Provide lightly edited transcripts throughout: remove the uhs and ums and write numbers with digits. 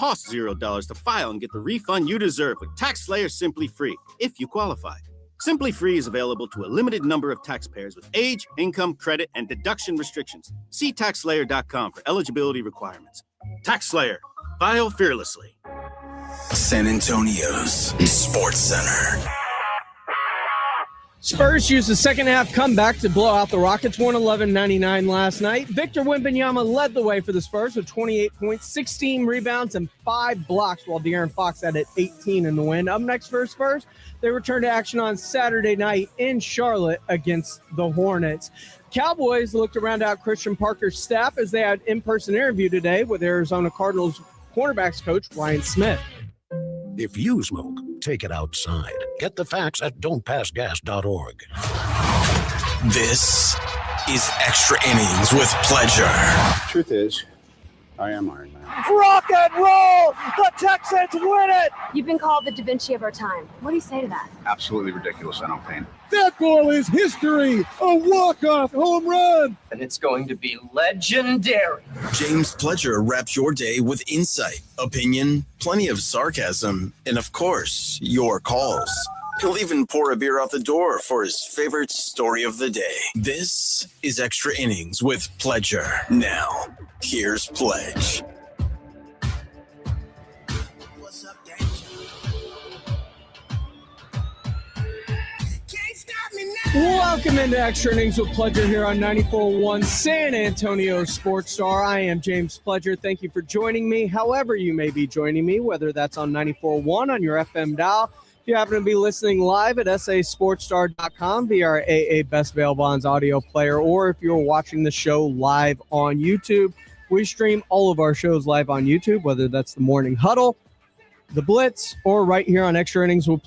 costs $0 to file and get the refund you deserve with TaxSlayer Simply Free, if you qualify. Simply Free is available to a limited number of taxpayers with age, income, credit, and deduction restrictions. See TaxSlayer.com for eligibility requirements. TaxSlayer. File fearlessly. San Antonio's Sports Center. Spurs used the second half comeback to blow out the Rockets, 111-99 last night. Victor Wembanyama led the way for the Spurs with 28 points, 16 rebounds, and 5 blocks, while De'Aaron Fox added 18 in the win. Up next for Spurs, they return to action on Saturday night in Charlotte against the Hornets. Cowboys looked to round out Christian Parker's staff as they had an in-person interview today with Arizona Cardinals cornerbacks coach Ryan Smith. If you smoke, take it outside. Get the facts at don'tpassgas.org. This is Extra Innings with Pleasure. Truth is, I am Iron Man. Rock and roll! The Texans win it! You've been called the Da Vinci of our time. What do you say to that? Absolutely ridiculous. I don't paint. That goal is history! A walk-off home run! And it's going to be legendary. James Pledger wraps your day with insight, opinion, plenty of sarcasm, and of course, your calls. He'll even pour a beer out the door for his favorite story of the day. This is Extra Innings with Pledger. Now, here's Pledge. Welcome into Extra Innings with Pledger here on 94.1 San Antonio Sports Star. I am James Pledger. Thank you for joining me, however you may be joining me, whether that's on 94.1 on your FM dial. If you happen to be listening live at sasportstar.com via our AA Best Bail Bonds audio player, or if you're watching the show live on YouTube, we stream all of our shows live on YouTube, whether that's the Morning Huddle, the Blitz, or right here on Extra Innings with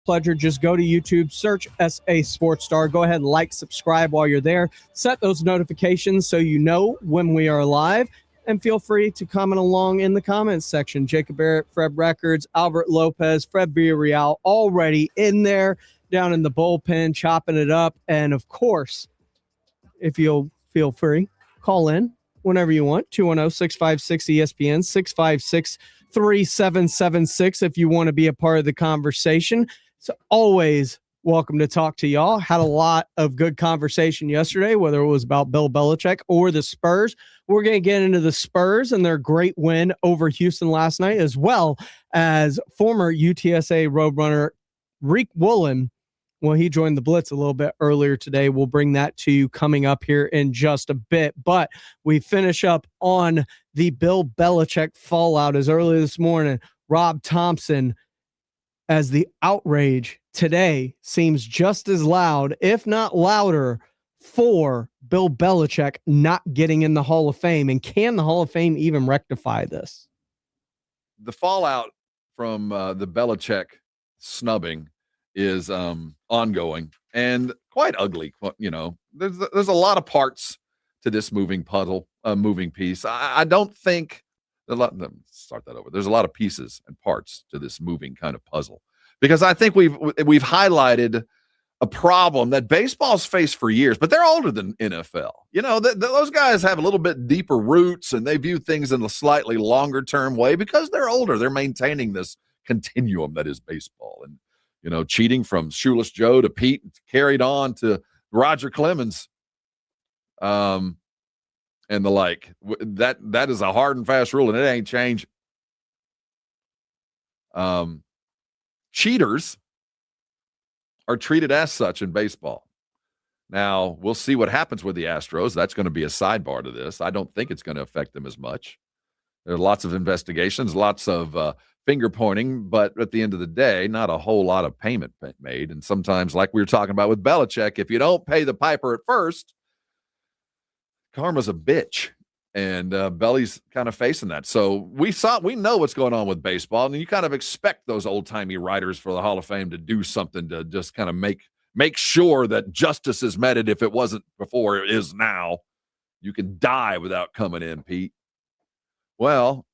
Pledger. Just go to YouTube, search SA Sports Star. Go ahead, like, subscribe while you're there. Set those notifications so you know when we are live. And feel free to comment along in the comments section. Jacob Barrett, Fred Records, Albert Lopez, Fred Villarreal already in there, down in the bullpen, chopping it up. And, of course, if you'll feel free, call in whenever you want. 210-656-ESPN, 656-3776 if you want to be a part of the conversation. It's always welcome to talk to y'all. Had a lot of good conversation yesterday, whether it was about Bill Belichick or the Spurs. We're going to get into the Spurs and their great win over Houston last night, as well as former UTSA Roadrunner Reek Woolen. Well, he joined the Blitz a little bit earlier today. We'll bring that to you coming up here in just a bit. But we finish up on the Bill Belichick fallout as early this morning. Rob Thompson, as the outrage today seems just as loud, if not louder, for Bill Belichick not getting in the Hall of Fame. And can the Hall of Fame even rectify this? The fallout from the Belichick snubbing is ongoing and quite ugly. You know, there's a lot of parts to this moving piece. I don't think start that over. There's a lot of pieces and parts to this moving kind of puzzle, because I think we've highlighted a problem that baseball's faced for years, but they're older than NFL. You know, those guys have a little bit deeper roots and they view things in a slightly longer term way because they're older. They're maintaining this continuum that is baseball. And, you know, cheating from Shoeless Joe to Pete carried on to Roger Clemens. And the like. That is a hard and fast rule, and it ain't changed. Cheaters are treated as such in baseball. Now, we'll see what happens with the Astros. That's going to be a sidebar to this. I don't think it's going to affect them as much. There are lots of investigations, lots of finger pointing, but at the end of the day, not a whole lot of payment made. And sometimes, like we were talking about with Belichick, if you don't pay the piper at first, karma's a bitch, and Belly's kind of facing that. So we know what's going on with baseball, and you kind of expect those old-timey writers for the Hall of Fame to do something to just kind of make sure that justice is meted if it wasn't before, it is now. You can die without coming in, Pete. Well,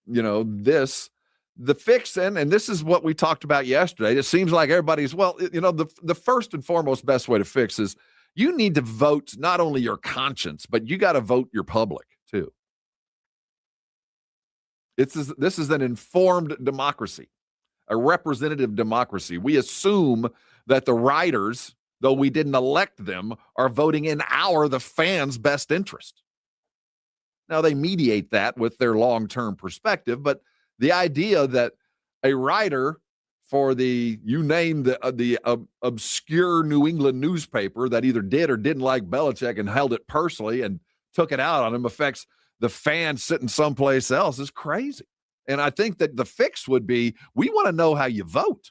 you know, the fix, and this is what we talked about yesterday. It seems like everybody's, well, you know, the first and foremost best way to fix is you need to vote not only your conscience, but you got to vote your public too. This is an informed democracy, a representative democracy. We assume that the writers, though we didn't elect them, are voting in the fans' best interest. Now, they mediate that with their long-term perspective, but the idea that a writer for the obscure New England newspaper that either did or didn't like Belichick and held it personally and took it out on him affects the fans sitting someplace else is crazy. And I think that the fix would be, we want to know how you vote.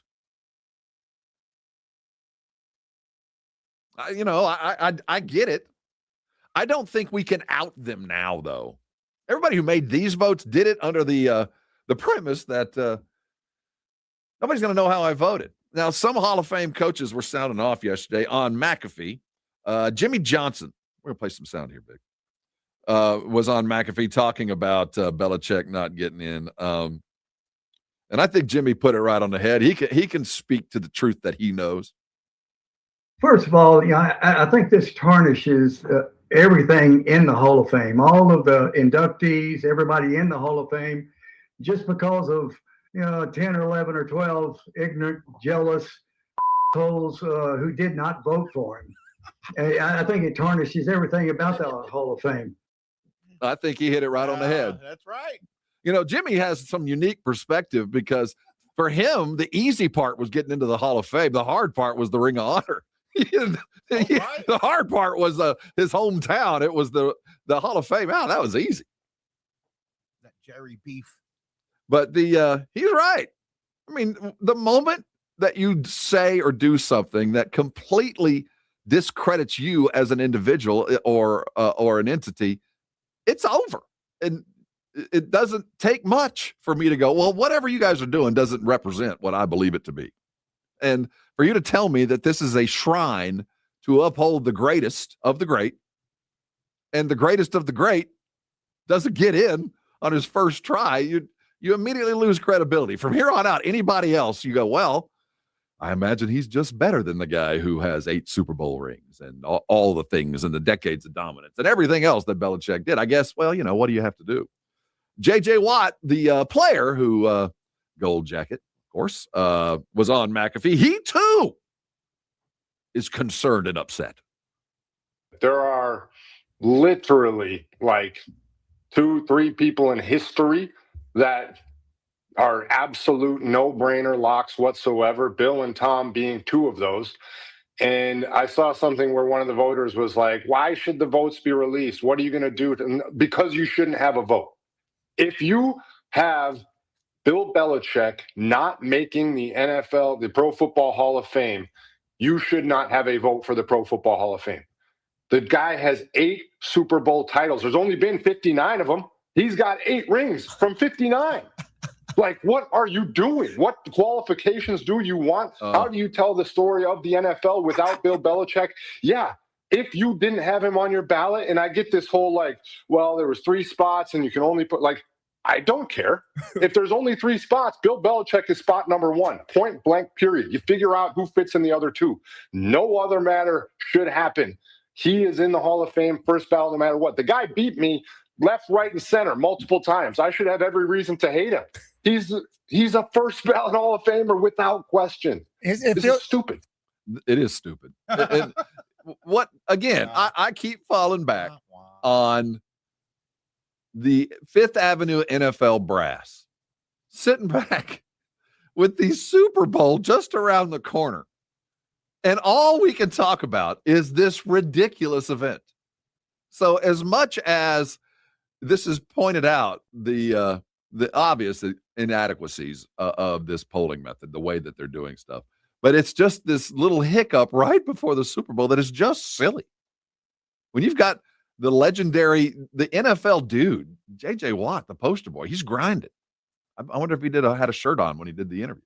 I get it. I don't think we can out them now, though. Everybody who made these votes did it under the premise that nobody's going to know how I voted. Now, some Hall of Fame coaches were sounding off yesterday on McAfee. Jimmy Johnson, we're going to play some sound here, Big, was on McAfee talking about Belichick not getting in. And I think Jimmy put it right on the head. He can speak to the truth that he knows. First of all, I think this tarnishes everything in the Hall of Fame. All of the inductees, everybody in the Hall of Fame, just because of 10 or 11 or 12 ignorant, jealous holes who did not vote for him. I think it tarnishes everything about the Hall of Fame. I think he hit it right on the head. That's right. Jimmy has some unique perspective because for him, the easy part was getting into the Hall of Fame. The hard part was the Ring of Honor. The hard part was his hometown. It was the Hall of Fame. Oh, that was easy. That Jerry beef. But he's right. I mean, the moment that you say or do something that completely discredits you as an individual or an entity, it's over. And it doesn't take much for me to go, well, whatever you guys are doing doesn't represent what I believe it to be. And for you to tell me that this is a shrine to uphold the greatest of the great, and the greatest of the great doesn't get in on his first try, you immediately lose credibility. From here on out, anybody else, you go, well, I imagine he's just better than the guy who has 8 Super Bowl rings and all the things and the decades of dominance and everything else that Belichick did. I guess, well, what do you have to do? J.J. Watt, the player who, gold jacket, of course, was on McAfee. He, too, is concerned and upset. There are literally like 2-3 people in history that are absolute no-brainer locks whatsoever, Bill and Tom being 2 of those. And I saw something where one of the voters was like, why should the votes be released? What are you going to do? Because you shouldn't have a vote. If you have Bill Belichick not making the NFL, the Pro Football Hall of Fame, you should not have a vote for the Pro Football Hall of Fame. The guy has 8 Super Bowl titles. There's only been 59 of them. He's got 8 rings from 59. Like, what are you doing? What qualifications do you want? How do you tell the story of the NFL without Bill Belichick? Yeah, if you didn't have him on your ballot, and I get this whole like, well, there was 3 spots and you can only put like, I don't care. If there's only 3 spots, Bill Belichick is spot number 1, point blank, period. You figure out who fits in the other 2. No other matter should happen. He is in the Hall of Fame, first ballot, no matter what. The guy beat me left, right, and center multiple times. I should have every reason to hate him. He's a first ballot Hall of Famer without question. This is stupid. It is stupid. And what again? I keep falling back on the Fifth Avenue NFL brass, sitting back with the Super Bowl just around the corner, and all we can talk about is this ridiculous event. So, as much as this is pointed out, the obvious inadequacies of this polling method, the way that they're doing stuff. But it's just this little hiccup right before the Super Bowl that is just silly. When you've got the legendary, the NFL dude, J.J. Watt, the poster boy, he's grinding. I wonder if he had a shirt on when he did the interview.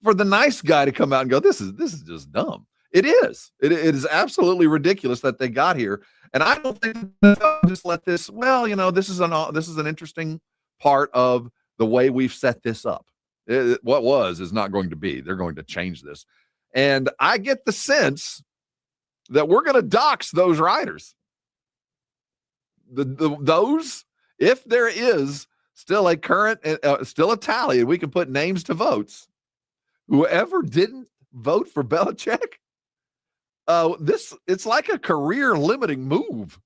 For the nice guy to come out and go, this is just dumb. It is. It is absolutely ridiculous that they got here. And I don't think just let this, well, this is an interesting part of the way we've set this up. What was is not going to be. They're going to change this. And I get the sense that we're going to dox those riders. Those, if there is still a current, still a tally, and we can put names to votes. Whoever didn't vote for Belichick, it's like a career limiting move.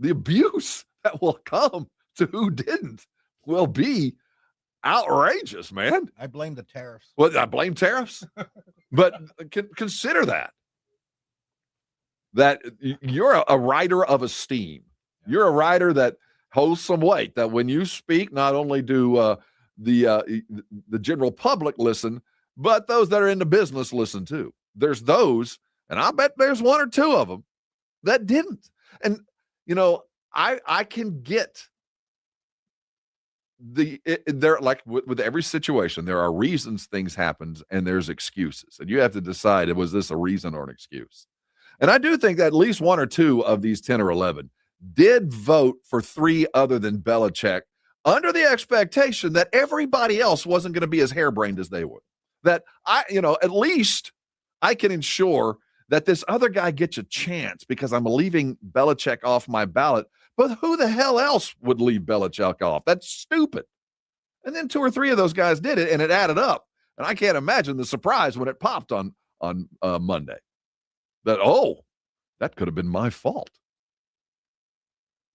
The abuse that will come to who didn't will be outrageous, man. I blame the tariffs. Well, I blame tariffs, but consider that you're a rider of esteem. You're a rider that holds some weight, that when you speak, not only do the general public listen, but those that are in the business listen too. There's those, and I bet there's one or two of them that didn't. And, I can get there, like with every situation, there are reasons things happen and there's excuses. And you have to decide, was this a reason or an excuse? And I do think that at least one or two of these 10 or 11 did vote for three other than Belichick under the expectation that everybody else wasn't going to be as harebrained as they were. That at least I can ensure that this other guy gets a chance because I'm leaving Belichick off my ballot. But who the hell else would leave Belichick off? That's stupid. And then two or three of those guys did it, and it added up. And I can't imagine the surprise when it popped on Monday. That could have been my fault.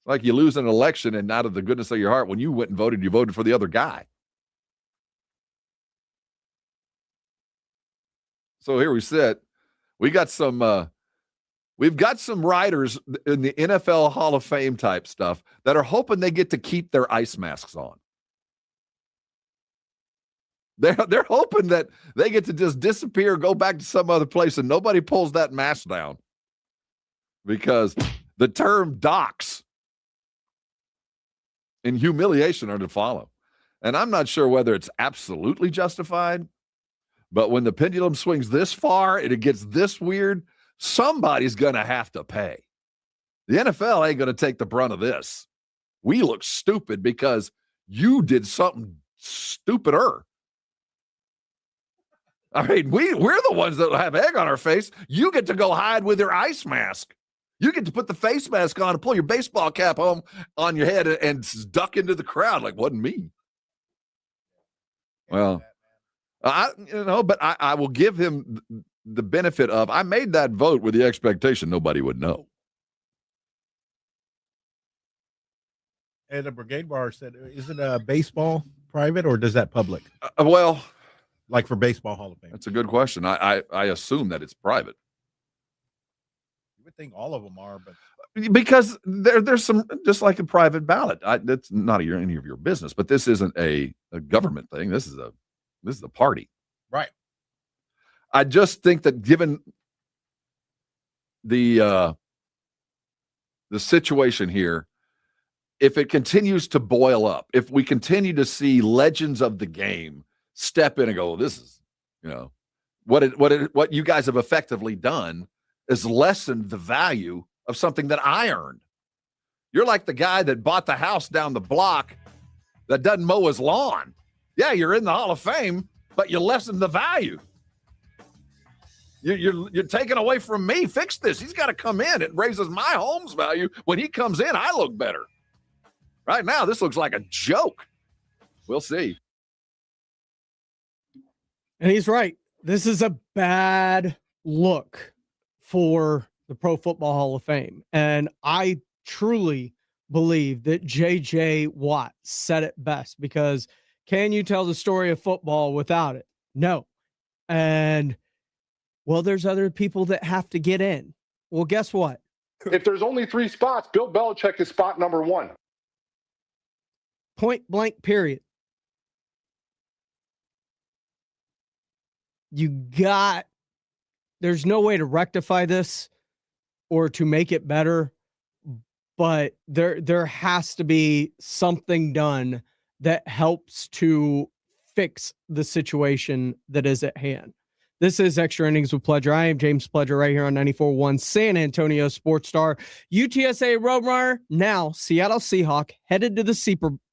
Like you lose an election, and out of the goodness of your heart, when you went and voted, you voted for the other guy. So here we sit. We've got some writers in the NFL Hall of Fame type stuff that are hoping they get to keep their ice masks on. They're hoping that they get to just disappear, go back to some other place, and nobody pulls that mask down because the term dox and humiliation are to follow. And I'm not sure whether it's absolutely justified, but when the pendulum swings this far and it gets this weird, somebody's going to have to pay. The NFL ain't going to take the brunt of this. We look stupid because you did something stupider. I mean, we're the ones that have egg on our face. You get to go hide with your ice mask. You get to put the face mask on and pull your baseball cap on your head and duck into the crowd like, wasn't me. Well, but I will give him the benefit of, I made that vote with the expectation nobody would know. And the Brigade Bar said, is it a baseball private or does that public? Well, like for Baseball Hall of Fame. That's a good question. I assume that it's private. You would think all of them are, but because there's some, just like a private ballot. That's not any of your business, but this isn't a government thing. This is a party. Right. I just think that given the situation here, if it continues to boil up, if we continue to see legends of the game step in and go, this is, what you guys have effectively done is lessened the value of something that I earned. You're like the guy that bought the house down the block that doesn't mow his lawn. Yeah, you're in the Hall of Fame, but you lessen the value. You're taking away from me. Fix this. He's got to come in. It raises my home's value. When he comes in, I look better. Right now, this looks like a joke. We'll see. And he's right. This is a bad look for the Pro Football Hall of Fame. And I truly believe that J.J. Watt said it best, because can you tell the story of football without it? No. And, well, there's other people that have to get in. Well, guess what? If there's only 3 spots, Bill Belichick is spot number 1. Point blank, period. There's no way to rectify this or to make it better, but there has to be something done that helps to fix the situation that is at hand. This is Extra Innings with Pledger. I am James Pledger right here on 94.1 San Antonio Sports Star. UTSA Roadrunner, now Seattle Seahawk, headed to the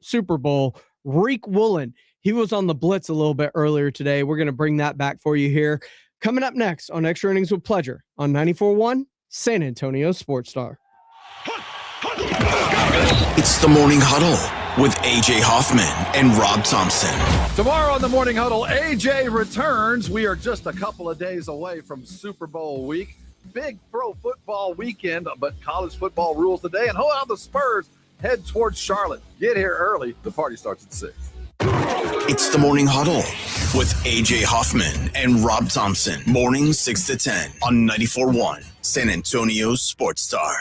Super Bowl. Reek Woolen, he was on the Blitz a little bit earlier today. We're going to bring that back for you here. Coming up next on Extra Innings with Pledger on 94.1 San Antonio Sports Star. It's the Morning Huddle with AJ Hoffman and Rob Thompson. Tomorrow on the Morning Huddle, AJ returns. We are just a couple of days away from Super Bowl week. Big pro football weekend, but college football rules today. And how the Spurs head towards Charlotte. Get here early. The party starts at 6. It's the Morning Huddle with AJ Hoffman and Rob Thompson. Mornings 6 to 10 on 94.1 San Antonio's Sports Star.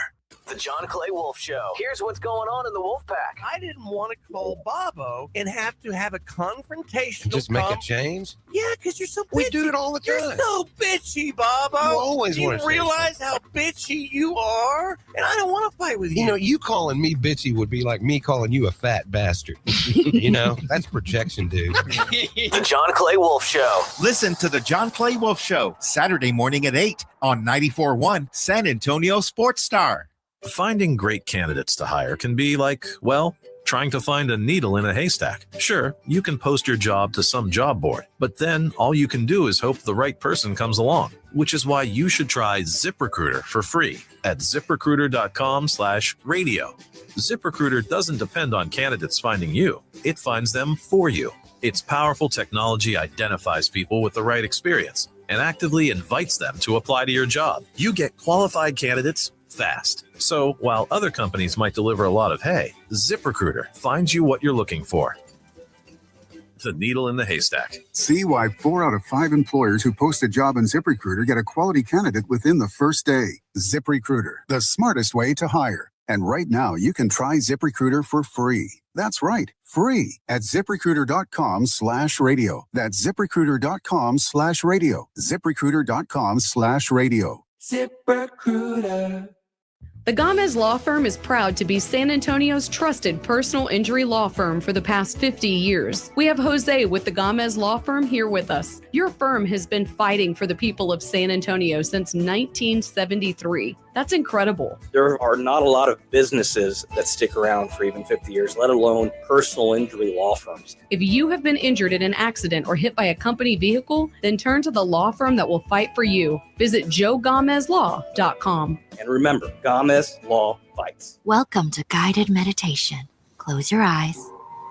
The John Clay Wolf Show. Here's what's going on in the Wolf Pack. I didn't want to call Bobo and have to have a confrontation. Just make a change? Yeah, because you're so bitchy. We do it all the time. You're so bitchy, Bobo. You always want to Do you realize how bitchy you are? And I don't want to fight with you. You know, you calling me bitchy would be like me calling you a fat bastard. You know, that's projection, dude. The John Clay Wolf Show. Listen to the John Clay Wolf Show, Saturday morning at 8 on 94.1 San Antonio Sports Star. Finding great candidates to hire can be like, well, trying to find a needle in a haystack. Sure, you can post your job to some job board, but then all you can do is hope the right person comes along, which is why you should try ZipRecruiter for free at ZipRecruiter.com/radio. ZipRecruiter doesn't depend on candidates finding you. It finds them for you. Its powerful technology identifies people with the right experience and actively invites them to apply to your job. You get qualified candidates fast. So while other companies might deliver a lot of hay, ZipRecruiter finds you what you're looking for. The needle in the haystack. See why 4 out of 5 employers who post a job on ZipRecruiter get a quality candidate within the first day. ZipRecruiter, the smartest way to hire. And right now, you can try ZipRecruiter for free. That's right, free at ZipRecruiter.com/radio. That's ZipRecruiter.com/radio. ZipRecruiter.com/radio. ZipRecruiter. The Gomez Law Firm is proud to be San Antonio's trusted personal injury law firm for the past 50 years. We have Jose with the Gomez Law Firm here with us. Your firm has been fighting for the people of San Antonio since 1973. That's incredible. There are not a lot of businesses that stick around for even 50 years, let alone personal injury law firms. If you have been injured in an accident or hit by a company vehicle, then turn to the law firm that will fight for you. Visit joegomezlaw.com. And remember, Gomez Law fights. Welcome to guided meditation. Close your eyes.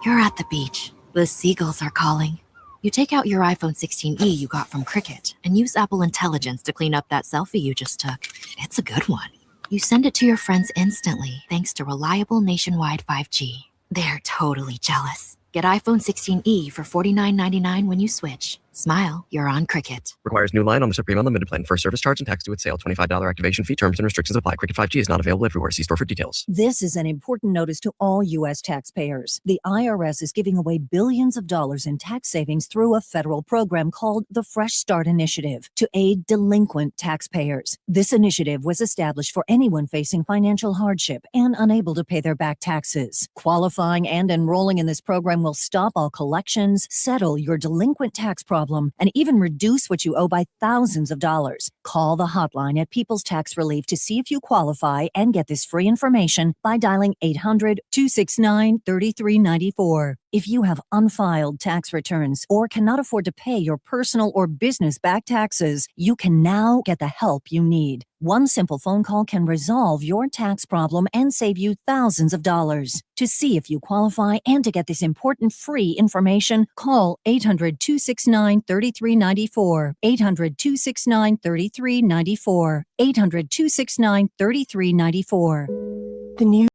You're at the beach. The seagulls are calling. You take out your iPhone 16e you got from Cricket and use Apple Intelligence to clean up that selfie you just took. It's a good one. You send it to your friends instantly thanks to reliable nationwide 5G. They're totally jealous. Get iPhone 16e for $49.99 when you switch. Smile, you're on Cricket. Requires new line on the Supreme Unlimited plan. First service charge and tax due at sale. $25 activation fee. Terms and restrictions apply. Cricket 5G is not available everywhere. See store for details. This is an important notice to all U.S. taxpayers. The IRS is giving away billions of dollars in tax savings through a federal program called the Fresh Start Initiative to aid delinquent taxpayers. This initiative was established for anyone facing financial hardship and unable to pay their back taxes. Qualifying and enrolling in this program will stop all collections, settle your delinquent tax problem, and even reduce what you owe by thousands of dollars. Call the hotline at People's Tax Relief to see if you qualify and get this free information by dialing 800-269-3394. If you have unfiled tax returns or cannot afford to pay your personal or business back taxes, you can now get the help you need. One simple phone call can resolve your tax problem and save you thousands of dollars. To see if you qualify and to get this important free information, call 800-269-3394. 800-269-3394. 800-269-3394. The new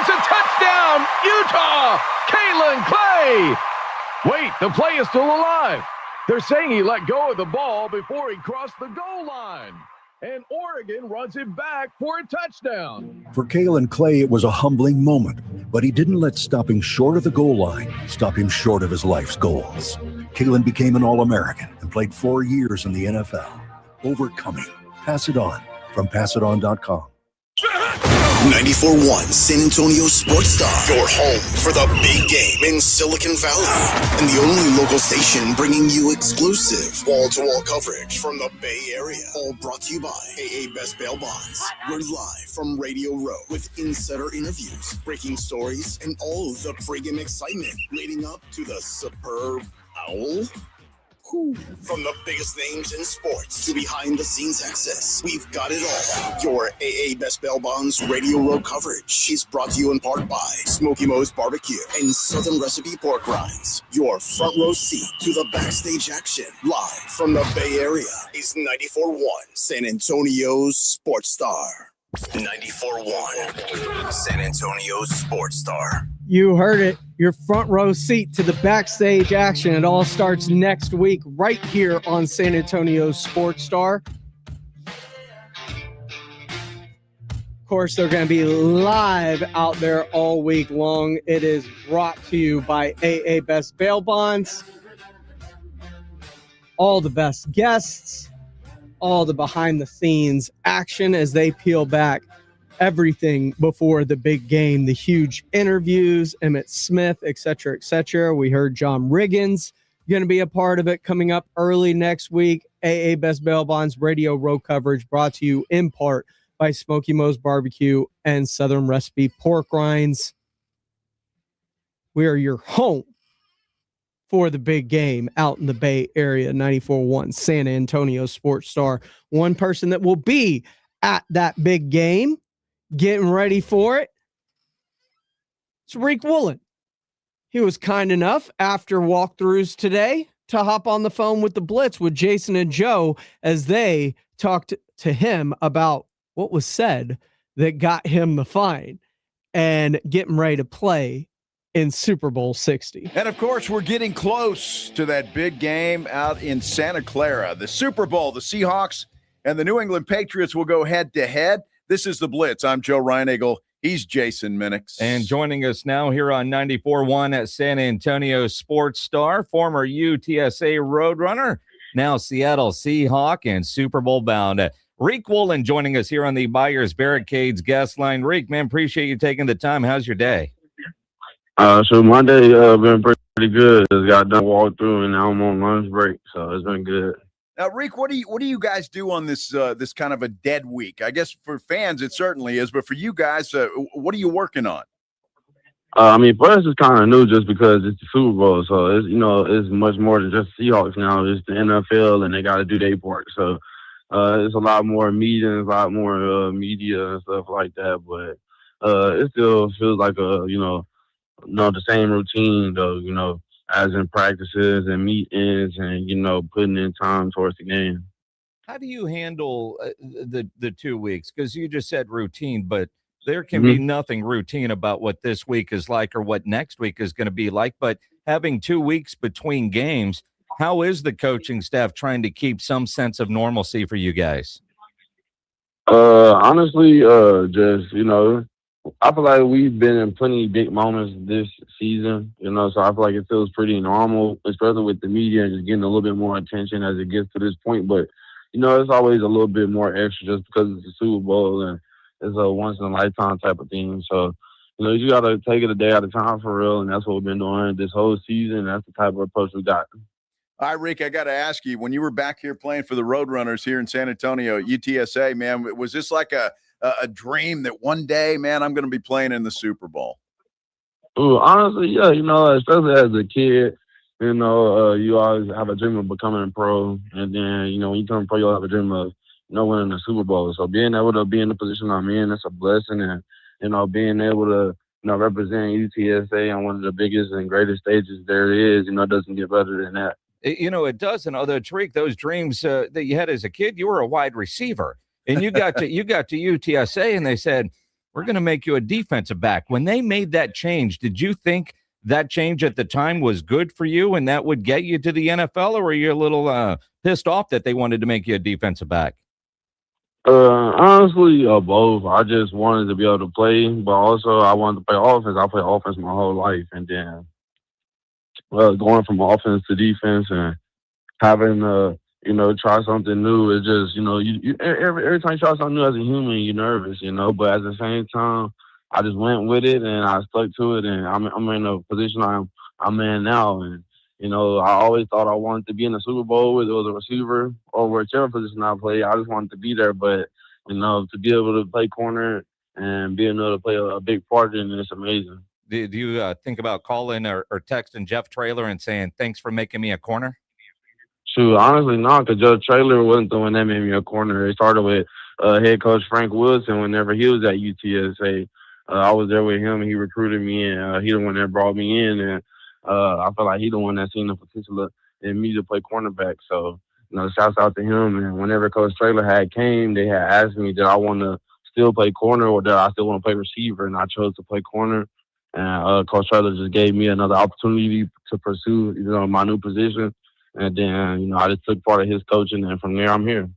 It's a touchdown. Utah, Kalen Clay. Wait, the play is still alive. They're saying he let go of the ball before he crossed the goal line. And Oregon runs it back for a touchdown. For Kalen Clay, it was a humbling moment, but he didn't let stopping short of the goal line stop him short of his life's goals. Kalen became an All-American and played 4 years in the NFL. Overcoming. Pass It On from PassItOn.com. 94.1 San Antonio Sports Star, your home for the big game in Silicon Valley, and the only local station bringing you exclusive wall-to-wall coverage from the Bay Area. All brought to you by AA Best Bail Bonds. We're live from Radio Row with insider interviews, breaking stories, and all the pregame excitement leading up to the superb Owl. From the biggest names in sports to behind-the-scenes access, we've got it all. Your AA Best Bail Bonds Radio Row coverage is brought to you in part by Smoky Mo's Barbecue and Southern Recipe Pork Rinds. Your front row seat to the backstage action, live from the Bay Area, is 94.1 San Antonio's Sports Star. 94.1 San Antonio's Sports Star. You heard it. Your front row seat to the backstage action. It all starts next week right here on San Antonio's Sports Star. Of course, they're going to be live out there all week long. It is brought to you by AA Best Bail Bonds. All the best guests, all the behind-the-scenes action as they peel back everything before the big game, the huge interviews, Emmitt Smith, et cetera, et cetera. We heard John Riggins going to be a part of it coming up early next week. AA Best Bail Bonds Radio Row coverage brought to you in part by Smoky Mo's Barbecue and Southern Recipe Pork Rinds. We are your home for the big game out in the Bay Area. 94.1 San Antonio Sports Star. One person that will be at that big game, getting ready for it, it's Reek Woolen. He was kind enough after walkthroughs today to hop on the phone with the Blitz with Jason and Joe as they talked to him about what was said that got him the fine and getting ready to play in Super Bowl 60. And of course, we're getting close to that big game out in Santa Clara. The Super Bowl, the Seahawks and the New England Patriots will go head to head. This is the Blitz. I'm Joe Reinagle. He's Jason Minix. And joining us now here on 94.1 at San Antonio Sports Star, former UTSA Roadrunner, now Seattle Seahawk and Super Bowl bound. Reek Woolen joining us here on the Buyers Barricades guest line. Reek, man, appreciate you taking the time. How's your day? So my day been pretty good. Just got done walk through and now I'm on lunch break, so it's been good. Now, Reek, what do you guys do on this this kind of a dead week? I guess for fans it certainly is, but for you guys, what are you working on? For us it's kind of new just because it's the Super Bowl, so it's it's much more than just Seahawks now. It's the NFL and they got to do their part, so it's a lot more meetings, a lot more media and stuff like that. But it still feels like the same routine though, as in practices and meetings and, putting in time towards the game. How do you handle the 2 weeks? Because you just said routine, but there can be nothing routine about what this week is like or what next week is going to be like. But having 2 weeks between games, how is the coaching staff trying to keep some sense of normalcy for you guys? Honestly, I feel like we've been in plenty of big moments this season, so I feel like it feels pretty normal, especially with the media and just getting a little bit more attention as it gets to this point. But, it's always a little bit more extra just because it's the Super Bowl and it's a once-in-a-lifetime type of thing. So, you got to take it a day at a time for real, and that's what we've been doing this whole season. That's the type of approach we got. All right, Rick, I got to ask you, when you were back here playing for the Roadrunners here in San Antonio, UTSA, man, was this like a dream that one day, man, I'm going to be playing in the Super Bowl? Ooh, honestly, yeah, especially as a kid, you always have a dream of becoming a pro. And then, when you turn pro, you'll have a dream of, winning the Super Bowl. So being able to be in the position I'm in, that's a blessing. And, being able to, represent UTSA on one of the biggest and greatest stages there is, doesn't get better than that. It doesn't. Although, Tariq, those dreams that you had as a kid, you were a wide receiver. And you got to UTSA and they said, we're going to make you a defensive back. When they made that change, did you think that change at the time was good for you and that would get you to the NFL, or were you a little pissed off that they wanted to make you a defensive back? Honestly, both. I just wanted to be able to play, but also I wanted to play offense. I played offense my whole life, and then going from offense to defense and having try something new. It's just every time you try something new as a human, you're nervous, But at the same time, I just went with it and I stuck to it, and I'm in a position I'm in now, and I always thought I wanted to be in the Super Bowl, whether it was a receiver or whichever position I played. I just wanted to be there, but to be able to play corner and being able to play a big part in it, it's amazing. Do you think about calling or texting Jeff Traylor and saying, thanks for making me a corner? Shoot, honestly, no, because Joe Traylor wasn't the one that made me a corner. It started with head coach Frank Wilson whenever he was at UTSA. I was there with him, and he recruited me, and he the one that brought me in. And I feel like he the one that seen the potential in me to play cornerback. So, shouts out to him. And whenever Coach Traylor came, they had asked me, did I want to still play corner or did I still want to play receiver? And I chose to play corner. And Coach Traylor just gave me another opportunity to pursue, my new position. And then, I just took part of his coaching, and from there, I'm here.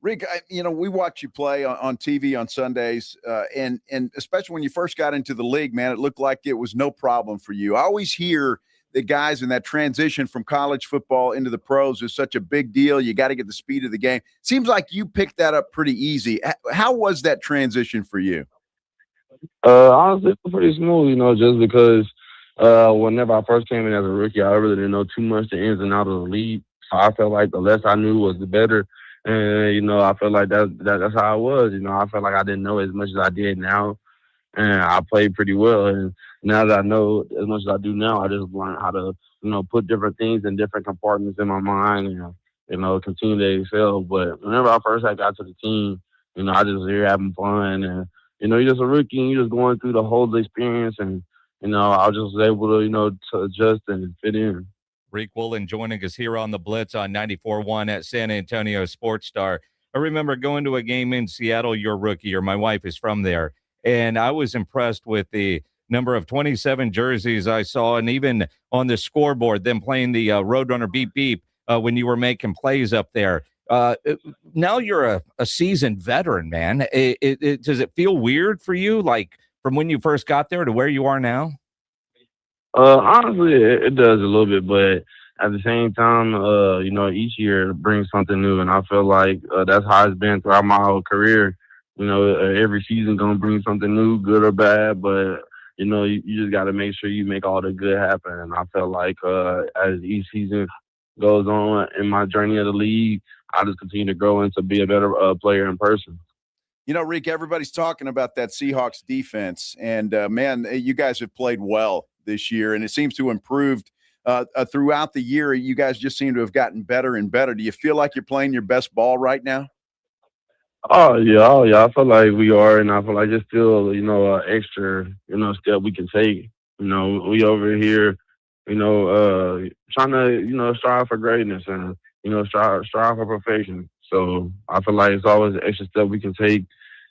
Rick, we watch you play on TV on Sundays, and especially when you first got into the league, man, it looked like it was no problem for you. I always hear the guys in that transition from college football into the pros is such a big deal. You got to get the speed of the game. Seems like you picked that up pretty easy. How was that transition for you? Honestly, it was pretty smooth, just because whenever I first came in as a rookie, I really didn't know too much the ins and outs of the league. So I felt like the less I knew was the better. And, I felt like that's how I was. I felt like I didn't know as much as I did now. And I played pretty well. And now that I know as much as I do now, I just learned how to, put different things in different compartments in my mind and, continue to excel. But whenever I first got to the team, I just was here having fun. And, you're just a rookie and you're just going through the whole experience. And, I just was able to, to adjust and fit in. Reek Woolen joining us here on the Blitz on 94.1 at San Antonio Sports Star. I remember going to a game in Seattle, your rookie year. My wife is from there. And I was impressed with the number of 27 jerseys I saw, and even on the scoreboard, them playing the Roadrunner Beep Beep when you were making plays up there. Now you're a seasoned veteran, man. Does it feel weird for you, like from when you first got there to where you are now? Honestly, it does a little bit, but at the same time, each year brings something new, and I feel like that's how it's been throughout my whole career. Every season gonna bring something new, good or bad, but you just got to make sure you make all the good happen. And I feel like as each season goes on in my journey of the league, I just continue to grow and to be a better player in person. Rick, everybody's talking about that Seahawks defense, and man, you guys have played well this year, and it seems to have improved throughout the year. You guys just seem to have gotten better and better. Do you feel like you're playing your best ball right now? Oh yeah. I feel like we are, and I feel like it's still, extra, step we can take. We over here, trying to, strive for greatness and, strive for perfection. So I feel like it's always an extra step we can take,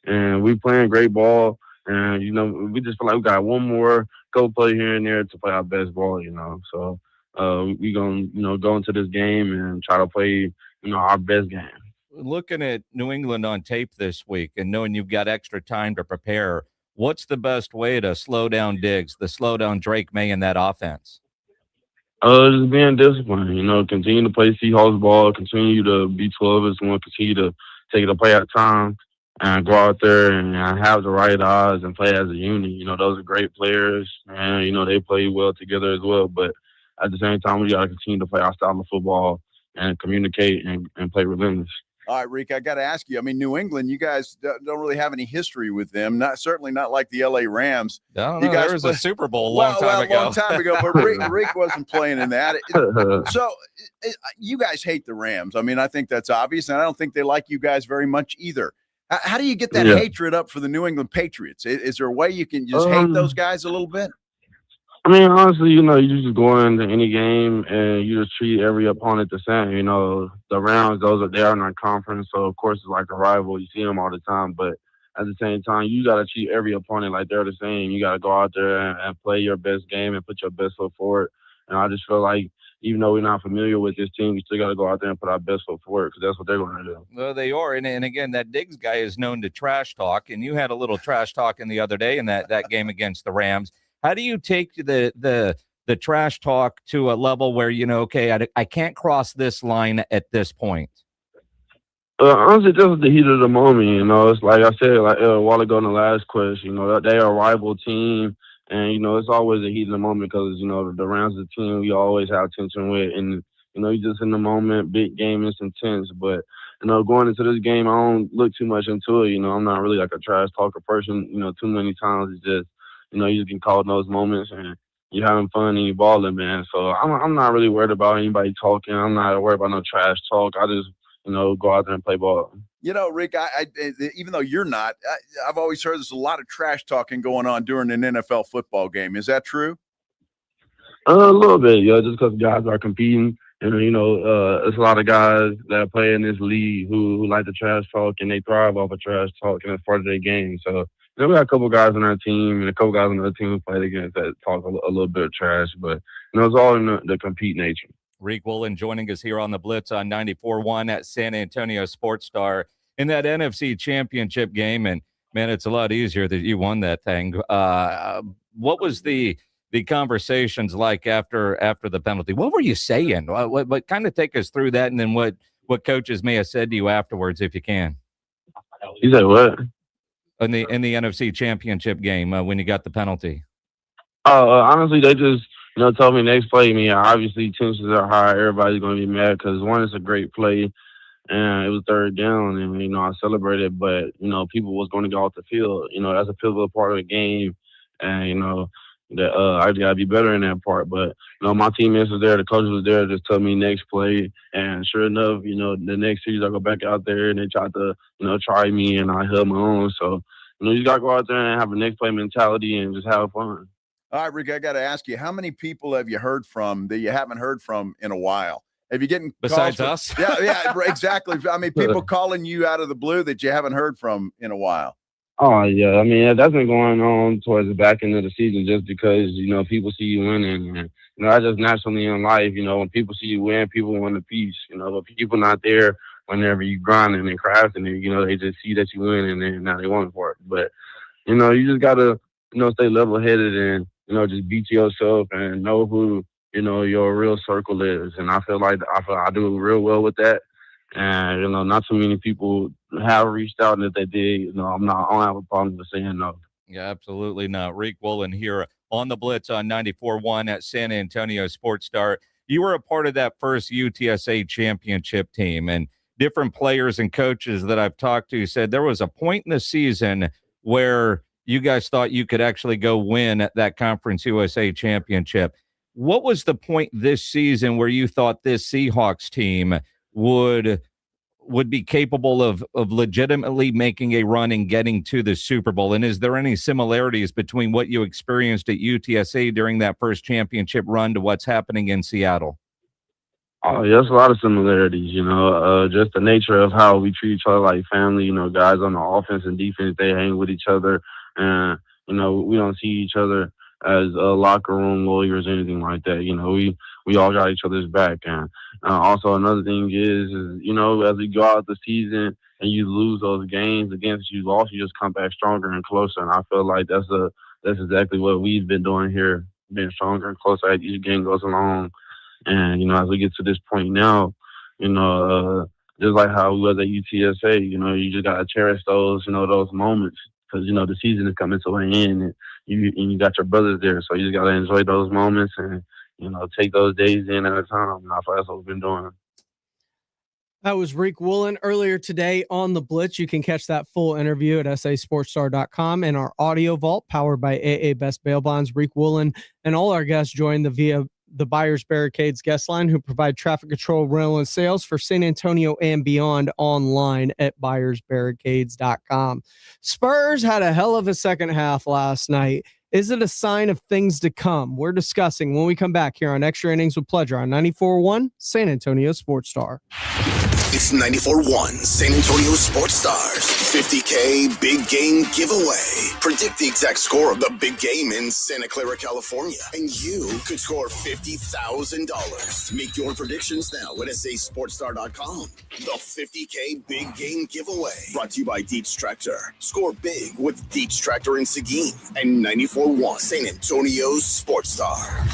and we playing great ball, and we just feel like we got one more go play here and there to play our best ball. So we gonna, go into this game and try to play, our best game. Looking at New England on tape this week and knowing you've got extra time to prepare, what's the best way to slow down Diggs, to slow down Drake May in that offense? Just being disciplined, continue to play Seahawks ball, continue to be 12 as one, continue to take it a play at a time and go out there and have the right odds and play as a unit. Those are great players and, they play well together as well. But at the same time, we got to continue to play our style of football and communicate and play relentless. All right, Rick, I got to ask you. I mean, New England, you guys don't really have any history with them. Certainly not like the LA Rams. You guys there was a Super Bowl a long time ago. But Rick wasn't playing in that. So you guys hate the Rams. I mean, I think that's obvious, and I don't think they like you guys very much either. How do you get that hatred up for the New England Patriots? Is there a way you can just hate those guys a little bit? I mean, honestly, you just go into any game and you just treat every opponent the same. The Rams, they are in our conference, so of course it's like a rival. You see them all the time, but at the same time, you got to treat every opponent like they're the same. You got to go out there and play your best game and put your best foot forward. And I just feel like even though we're not familiar with this team, we still got to go out there and put our best foot forward because that's what they're going to do. Well, they are. And again, that Diggs guy is known to trash talk, and you had a little trash talking the other day in that game against the Rams. How do you take the trash talk to a level where, okay, I can't cross this line at this point? Honestly, just the heat of the moment, It's like I said a while ago in the last question, they are a rival team. And, it's always a heat of the moment because, the Rams are the team we always have tension with. And, you're just in the moment, big game, it's intense. But, going into this game, I don't look too much into it. I'm not really like a trash talker person. Too many times it's just, you just get caught in those moments and you're having fun and you're balling, man. So I'm not really worried about anybody talking. I'm not worried about no trash talk. I just, go out there and play ball. Rick, I even though you're not, I've always heard there's a lot of trash talking going on during an NFL football game. Is that true? A little bit, just because guys are competing. And, there's a lot of guys that play in this league who like the trash talk and they thrive off of trash talk and it's part of their game. So, we got a couple guys on our team and a couple guys on the team who played against that talk a little bit of trash. But, it's all in the compete nature. Reek Woolen joining us here on the Blitz on 94.1 at San Antonio Sports Star in that NFC Championship game. And, man, it's a lot easier that you won that thing. What was the conversations like after the penalty? What were you saying? What kind of take us through that, and then what coaches may have said to you afterwards, if you can? You said what? In the NFC Championship game when you got the penalty? Honestly, they just told me next play. Obviously tensions are high. Everybody's going to be mad because one, it's a great play, and it was third down, and I celebrated. But people was going to go off the field. That's a pivotal part of the game, and that I got to be better in that part. But my teammates was there, the coach was there, just told me next play, and sure enough, the next series I go back out there and they tried to try me, and I held my own. So you got to go out there and have a next play mentality and just have fun. All right, Rick, I got to ask you, how many people have you heard from that you haven't heard from in a while? Have you getting besides us? Yeah, exactly. I mean, people calling you out of the blue that you haven't heard from in a while. Oh, yeah. That's been going on towards the back end of the season just because, people see you winning. And, that's just naturally in life. When people see you win, people want a piece. But people not there whenever you grinding and crafting it, they just see that you win and then now they want for it. But, you just got to, stay level-headed and, just beat yourself and know who, your real circle is. And I feel like I do real well with that. And, not too many people have reached out, and if they did, I don't have a problem with saying no. Yeah, absolutely not. Reek Woolen here on the Blitz on 94.1 at San Antonio Sports Star. You were a part of that first UTSA championship team, and different players and coaches that I've talked to said there was a point in the season where you guys thought you could actually go win that Conference USA championship. What was the point this season where you thought this Seahawks team would be capable of legitimately making a run and getting to the Super Bowl? And is there any similarities between what you experienced at UTSA during that first championship run to what's happening in Seattle? Oh, yeah, there's a lot of similarities, just the nature of how we treat each other like family, guys on the offense and defense, they hang with each other. And, we don't see each other as locker room lawyers or anything like that. We all got each other's back. And also another thing is, as we go out the season and you lose those games against you lost, you just come back stronger and closer. And I feel like that's exactly what we've been doing here, being stronger and closer as each game goes along. And, as we get to this point now, just like how we was at UTSA, you just got to cherish those, those moments because, the season is coming to an end and you got your brothers there. So you just got to enjoy those moments and, take those days in at a time. And I feel that's what we've been doing. That was Reek Woolen earlier today on the Blitz. You can catch that full interview at sasportstar.com and our audio vault powered by AA Best Bail Bonds. Reek Woolen and all our guests join via the Buyers Barricades guest line, who provide traffic control, rental, and sales for San Antonio and beyond online at buyersbarricades.com. Spurs had a hell of a second half last night. Is it a sign of things to come? We're discussing when we come back here on Extra Innings with Pleasure on 94.1 San Antonio Sports Star. It's 94.1 San Antonio Sports Stars 50K Big Game Giveaway. Predict the exact score of the big game in Santa Clara, California, and you could score $50,000. Make your predictions now at sasportstar.com. The 50K Big Game Giveaway. Brought to you by Dietz Tractor. Score big with Dietz Tractor in Seguin and 94.1 San Antonio Sports Star.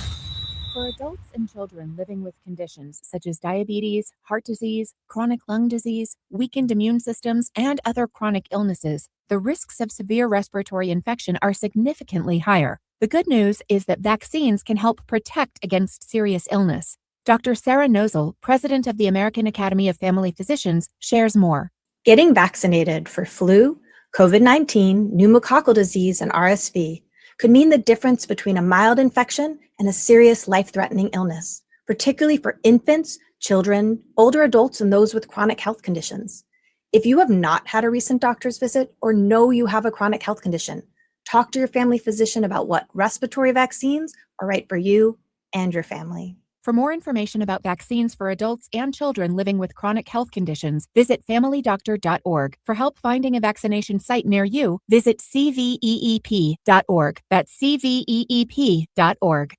For adults and children living with conditions such as diabetes, heart disease, chronic lung disease, weakened immune systems, and other chronic illnesses, the risks of severe respiratory infection are significantly higher. The good news is that vaccines can help protect against serious illness. Dr. Sarah Nozel, president of the American Academy of Family Physicians, shares more. Getting vaccinated for flu, COVID-19, pneumococcal disease, and RSV could mean the difference between a mild infection and a serious life-threatening illness, particularly for infants, children, older adults, and those with chronic health conditions. If you have not had a recent doctor's visit or know you have a chronic health condition, talk to your family physician about what respiratory vaccines are right for you and your family. For more information about vaccines for adults and children living with chronic health conditions, visit familydoctor.org. For help finding a vaccination site near you, visit cveep.org. That's cveep.org.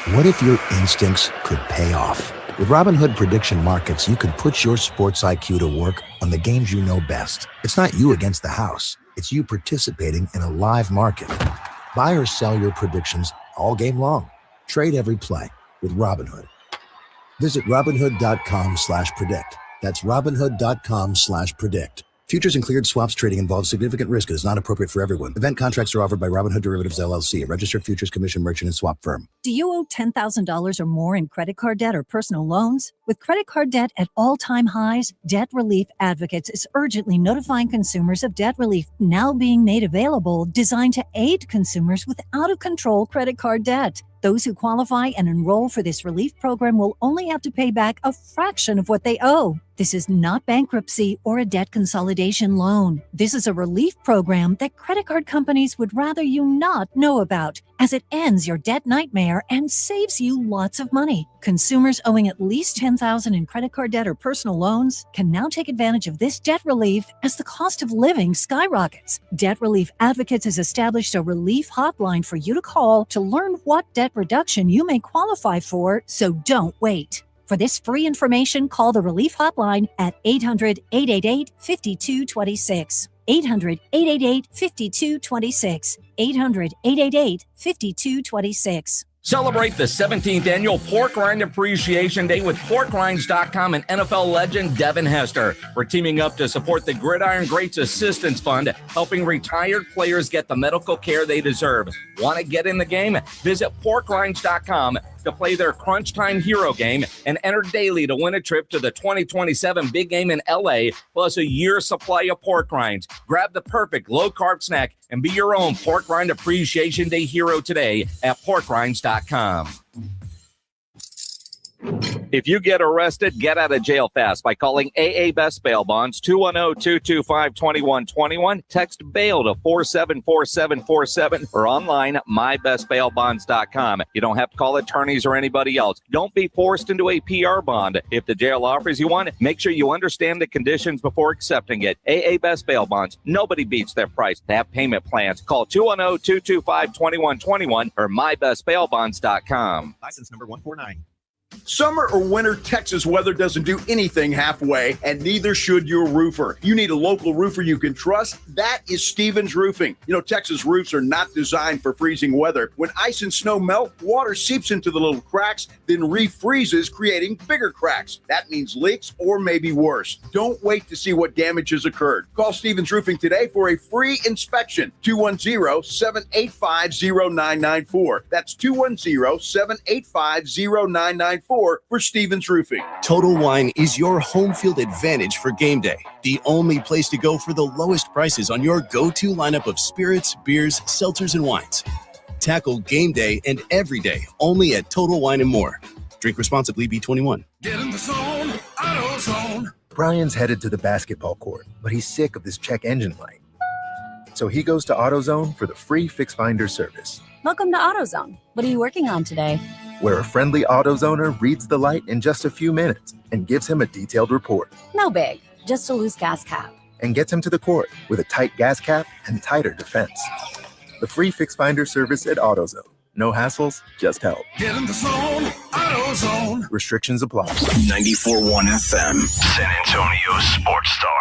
What if your instincts could pay off? With Robinhood Prediction Markets, you could put your sports IQ to work on the games you know best. It's not you against the house. It's you participating in a live market. Buy or sell your predictions all game long. Trade every play with Robinhood. Visit Robinhood.com/predict. That's Robinhood.com/predict. Futures and cleared swaps trading involves significant risk and is not appropriate for everyone. Event contracts are offered by Robinhood Derivatives LLC, a registered futures commission merchant and swap firm. Do you owe $10,000 or more in credit card debt or personal loans? With credit card debt at all-time highs, Debt Relief Advocates is urgently notifying consumers of debt relief now being made available, designed to aid consumers with out-of-control credit card debt. Those who qualify and enroll for this relief program will only have to pay back a fraction of what they owe. This is not bankruptcy or a debt consolidation loan. This is a relief program that credit card companies would rather you not know about, as it ends your debt nightmare and saves you lots of money. Consumers owing at least $10,000 in credit card debt or personal loans can now take advantage of this debt relief as the cost of living skyrockets. Debt Relief Advocates has established a relief hotline for you to call to learn what debt reduction you may qualify for, so don't wait. For this free information, call the Relief Hotline at 800-888-5226. 800-888-5226. 800-888-5226. Celebrate the 17th annual Pork Rind Appreciation Day with PorkRinds.com and NFL legend Devin Hester. We're teaming up to support the Gridiron Greats Assistance Fund, helping retired players get the medical care they deserve. Want to get in the game? Visit PorkRinds.com to play their Crunch Time Hero game and enter daily to win a trip to the 2027 big game in LA, plus a year's supply of pork rinds. Grab the perfect low-carb snack and be your own Pork Rind Appreciation Day hero today at PorkRinds.com. If you get arrested, get out of jail fast by calling AA Best Bail Bonds, 210-225-2121. Text bail to 474747 or online mybestbailbonds.com. You don't have to call attorneys or anybody else. Don't be forced into a PR bond. If the jail offers you one, make sure you understand the conditions before accepting it. AA Best Bail Bonds. Nobody beats their price. They have payment plans. Call 210-225-2121 or mybestbailbonds.com. License number 149. Summer or winter, Texas weather doesn't do anything halfway, and neither should your roofer. You need a local roofer you can trust. That is Stevens Roofing. You know, Texas roofs are not designed for freezing weather. When ice and snow melt, water seeps into the little cracks, then refreezes, creating bigger cracks. That means leaks or maybe worse. Don't wait to see what damage has occurred. Call Stevens Roofing today for a free inspection. 210-785-0994. That's 210-785-0994. For Stevens Roofing. Total Wine is your home field advantage for game day. The only place to go for the lowest prices on your go-to lineup of spirits, beers, seltzers, and wines. Tackle game day and every day only at Total Wine and More. Drink responsibly, B21. Get in the zone, AutoZone. Brian's headed to the basketball court, but he's sick of this check engine light. So he goes to AutoZone for the free Fix Finder service. Welcome to AutoZone. What are you working on today? where a friendly AutoZoner reads the light in just a few minutes and gives him a detailed report. No big, just a loose gas cap. And gets him to the court with a tight gas cap and tighter defense. The free Fix Finder service at AutoZone. No hassles, just help. Get in the zone, AutoZone. Restrictions apply. 94.1 FM, San Antonio Sports Star.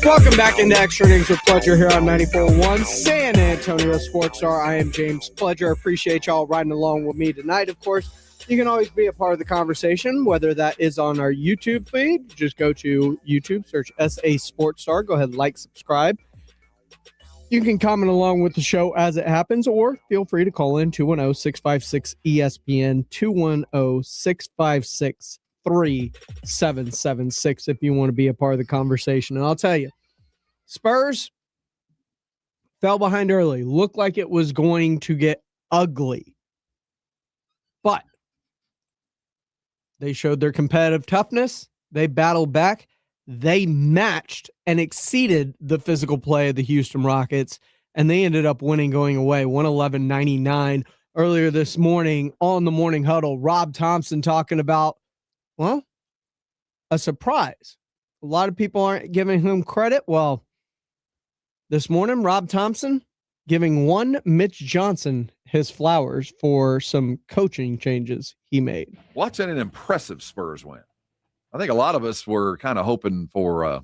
Welcome back into Extra Innings with Pledger here on 94.1 San Antonio Sports Star. I am James Pledger. Appreciate y'all riding along with me tonight. Of course, you can always be a part of the conversation, whether that is on our YouTube feed. Just go to YouTube, search SA Sports Star. Go ahead, like, subscribe. You can comment along with the show as it happens, or feel free to call in 210-656-ESPN, 210-656-3776 if you want to be a part of the conversation. And I'll tell you, Spurs fell behind early. Looked like it was going to get ugly. But they showed their competitive toughness. They battled back. They matched and exceeded the physical play of the Houston Rockets, and they ended up winning going away 111-99. Earlier this morning on the Morning Huddle, Rob Thompson talking about, well, a surprise. A lot of people aren't giving him credit. Well, this morning, Rob Thompson giving one Mitch Johnson his flowers for some coaching changes he made. Watching an impressive Spurs win. I think a lot of us were kind of hoping for,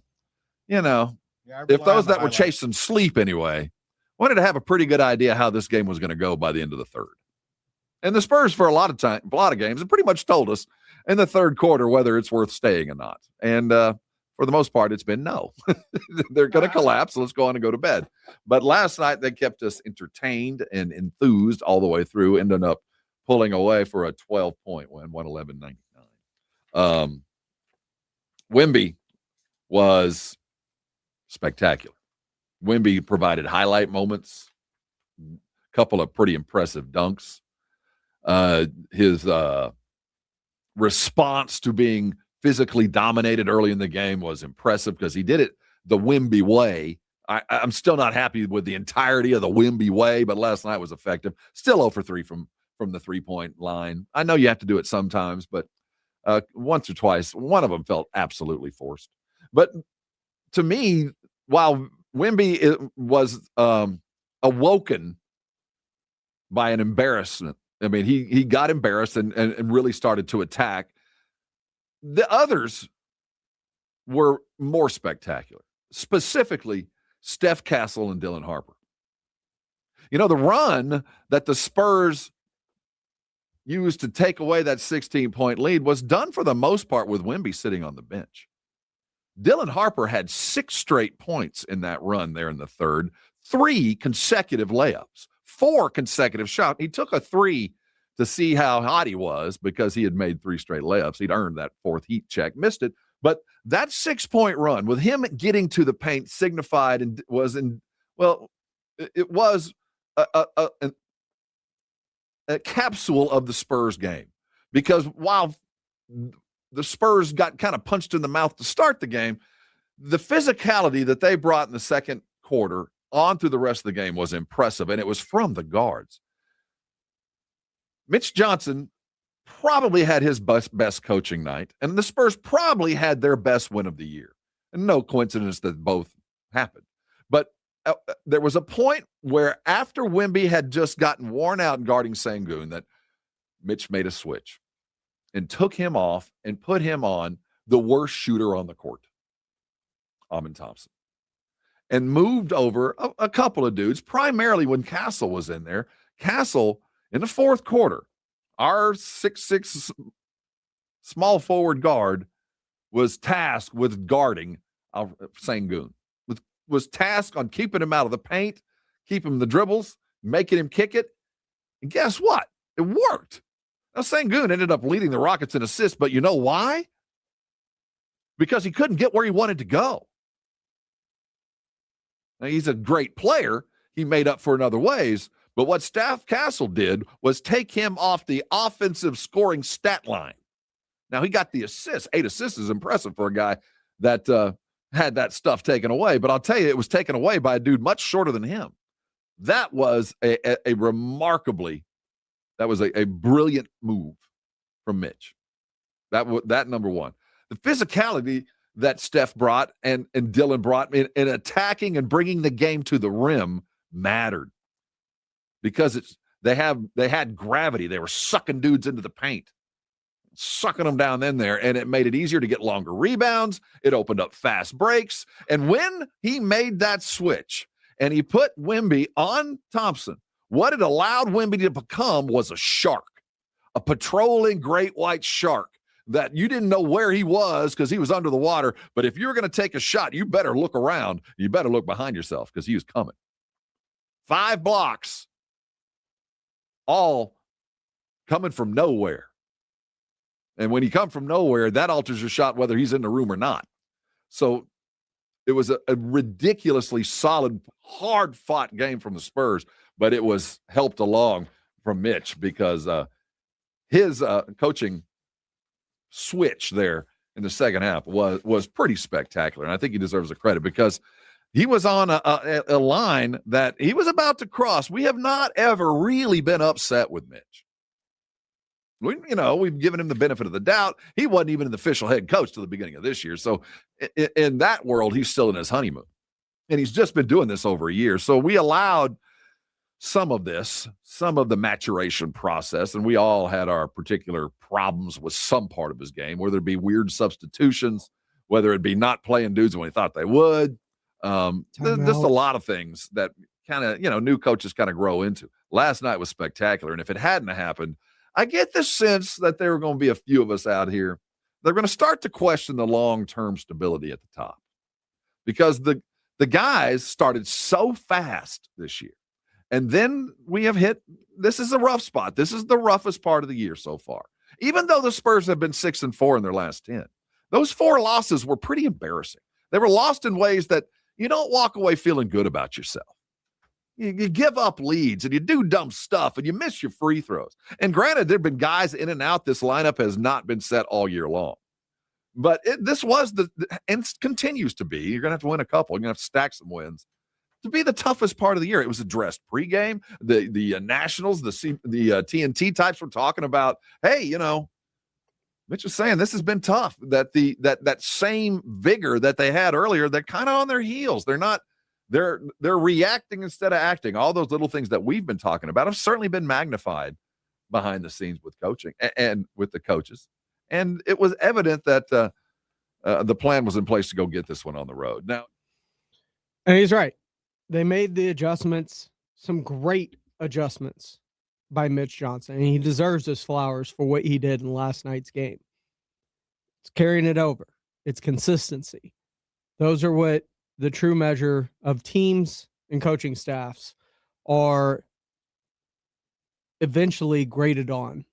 if those that were chasing sleep anyway, wanted to have a pretty good idea how this game was going to go by the end of the third. And the Spurs, for a lot of games, have pretty much told us in the third quarter whether it's worth staying or not. And for the most part, it's been no. They're going to collapse. So let's go on and go to bed. But last night, they kept us entertained and enthused all the way through, ending up pulling away for a 12-point win, 111-99. Wemby was spectacular. Wemby provided highlight moments, a couple of pretty impressive dunks. His response to being physically dominated early in the game was impressive because he did it the Wemby way. I'm still not happy with the entirety of the Wemby way, but last night was effective. Still 0 for 3 from the three-point line. I know you have to do it sometimes, but once or twice, one of them felt absolutely forced. But to me, while Wemby was awoken by an embarrassment, I mean, he got embarrassed and really started to attack. The others were more spectacular, specifically Steph Castle and Dylan Harper. You know, the run that the Spurs used to take away that 16-point lead was done for the most part with Wemby sitting on the bench. Dylan Harper had 6 straight points in that run there in the third, 3 consecutive layups, 4 consecutive shots. He took a 3 to see how hot he was because he had made 3 straight layups. He'd earned that 4th heat check, missed it. But that 6-point run with him getting to the paint signified and it was a capsule of the Spurs game, because while the Spurs got kind of punched in the mouth to start the game, the physicality that they brought in the second quarter on through the rest of the game was impressive, and it was from the guards. Mitch Johnson probably had his best coaching night, and the Spurs probably had their best win of the year. And no coincidence that both happened. But there was a point where after Wemby had just gotten worn out in guarding Sengun that Mitch made a switch and took him off and put him on the worst shooter on the court, Amin Thompson, and moved over a couple of dudes, primarily when Castle was in there. Castle, in the fourth quarter, our 6'6" small forward guard was tasked with guarding Sengun. Was tasked on keeping him out of the paint, keeping him the dribbles, making him kick it. And guess what? It worked. Now, Sengun ended up leading the Rockets in assists, but you know why? Because he couldn't get where he wanted to go. Now, he's a great player. He made up for it in other ways. But what Steph Castle did was take him off the offensive scoring stat line. Now, he got the assists. 8 assists is impressive for a guy that had that stuff taken away. But I'll tell you, it was taken away by a dude much shorter than him. That was a remarkably, that was a brilliant move from Mitch. That number one. The physicality that Steph brought and Dylan brought in attacking and bringing the game to the rim mattered because they had gravity. They were sucking dudes into the paint, sucking them down in there, and it made it easier to get longer rebounds. It opened up fast breaks. And when he made that switch and he put Wemby on Thompson, what it allowed Wemby to become was a shark, a patrolling great white shark that you didn't know where he was because he was under the water. But if you're going to take a shot, you better look around. You better look behind yourself because he was coming. 5 blocks, all coming from nowhere. And when you come from nowhere, that alters your shot whether he's in the room or not. So it was a ridiculously solid, hard-fought game from the Spurs, but it was helped along from Mitch because his coaching switch there in the second half was pretty spectacular. And I think he deserves the credit because he was on a line that he was about to cross. We have not ever really been upset with Mitch. We've given him the benefit of the doubt. He wasn't even an official head coach till the beginning of this year. So in that world, he's still in his honeymoon. And he's just been doing this over a year. So we allowed some of the maturation process, and we all had our particular problems with some part of his game, whether it be weird substitutions, whether it be not playing dudes when he thought they would. Just a lot of things that kind of, new coaches kind of grow into. Last night was spectacular. And if it hadn't happened, I get the sense that there are going to be a few of us out here. They're going to start to question the long-term stability at the top because the guys started so fast this year. And then we have hit, this is a rough spot. This is the roughest part of the year so far. Even though the Spurs have been 6-4 in their last 10, those 4 losses were pretty embarrassing. They were lost in ways that you don't walk away feeling good about yourself. You give up leads and you do dumb stuff and you miss your free throws. And granted, there have been guys in and out. This lineup has not been set all year long. But this was and continues to be. You're going to have to win a couple. You're going to have to stack some wins to be the toughest part of the year. It was addressed pregame. The Nationals, the TNT types were talking about, hey, Mitch was saying this has been tough. That same vigor that they had earlier, they're kind of on their heels. They're reacting instead of acting. All those little things that we've been talking about have certainly been magnified behind the scenes with coaching and with the coaches. And it was evident that the plan was in place to go get this one on the road. Now, and he's right. They made the adjustments, some great adjustments by Mitch Johnson, and he deserves his flowers for what he did in last night's game. It's carrying it over. It's consistency. Those are what the true measure of teams and coaching staffs are eventually graded on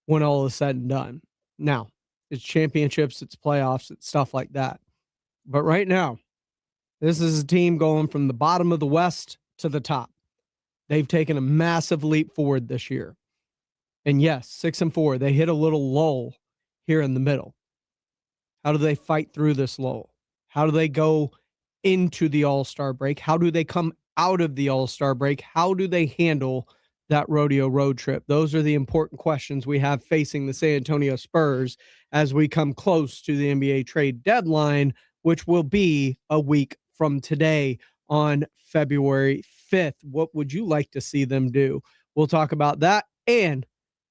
when all is said and done. Now, it's championships, it's playoffs, it's stuff like that. But right now, this is a team going from the bottom of the West to the top. They've taken a massive leap forward this year. And yes, 6-4, they hit a little lull here in the middle. How do they fight through this lull? How do they go into the All-Star break? How do they come out of the All-Star break? How do they handle that rodeo road trip? Those are the important questions we have facing the San Antonio Spurs as we come close to the NBA trade deadline, which will be a week from today on February 5th. What would you like to see them do? We'll talk about that and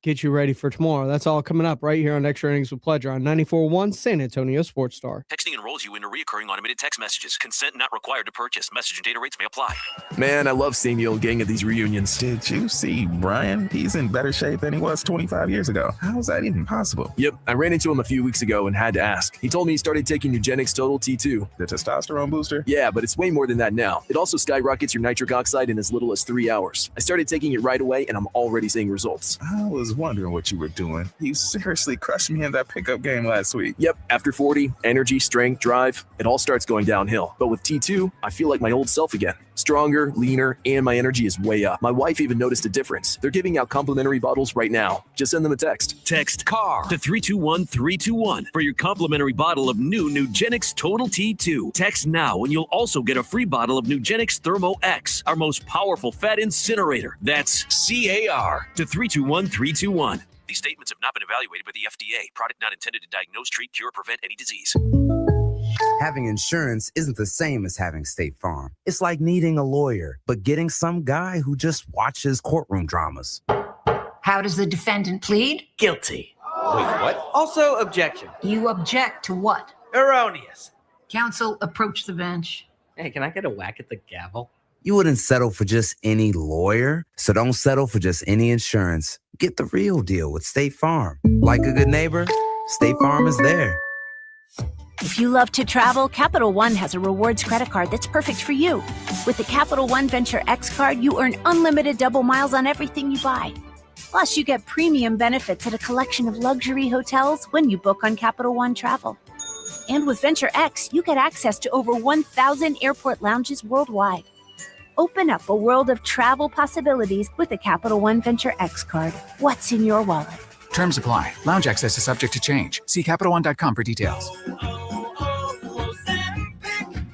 get you ready for tomorrow. That's all coming up right here on Extra Innings with Pleasure on 94.1 San Antonio Sports Star. Texting enrolls you into recurring automated text messages. Consent not required to purchase. Message and data rates may apply. Man, I love seeing the old gang at these reunions. Did you see Brian? He's in better shape than he was 25 years ago. How is that even possible? Yep, I ran into him a few weeks ago and had to ask. He told me he started taking Nugenix Total T2. The testosterone booster? Yeah, but it's way more than that now. It also skyrockets your nitric oxide in as little as 3 hours. I started taking it right away and I'm already seeing results. I was wondering what you were doing. You seriously crushed me in that pickup game last week. Yep, after 40, energy, strength, drive, it all starts going downhill. But with T2, I feel like my old self again. Stronger, leaner, and my energy is way up. My wife even noticed a difference. They're giving out complimentary bottles right now. Just send them a text. Text CAR to 321-321 for your complimentary bottle of new Nugenix Total T2. Text now and you'll also get a free bottle of Nugenix Thermo X, our most powerful fat incinerator. That's CAR to 321-321. These statements have not been evaluated by the FDA. Product not intended to diagnose, treat, cure, or prevent any disease. Having insurance isn't the same as having State Farm. It's like needing a lawyer, but getting some guy who just watches courtroom dramas. How does the defendant plead? Guilty. Wait, what? Also, objection. You object to what? Erroneous. Counsel, approach the bench. Hey, can I get a whack at the gavel? You wouldn't settle for just any lawyer, so don't settle for just any insurance. Get the real deal with State Farm. Like a good neighbor, State Farm is there. If you love to travel, Capital One has a rewards credit card that's perfect for you. With the Capital One Venture X card, you earn unlimited double miles on everything you buy. Plus, you get premium benefits at a collection of luxury hotels when you book on Capital One Travel. And with Venture X, you get access to over 1,000 airport lounges worldwide. Open up a world of travel possibilities with the Capital One Venture X card. What's in your wallet? Terms apply. Lounge access is subject to change. See CapitalOne.com for details.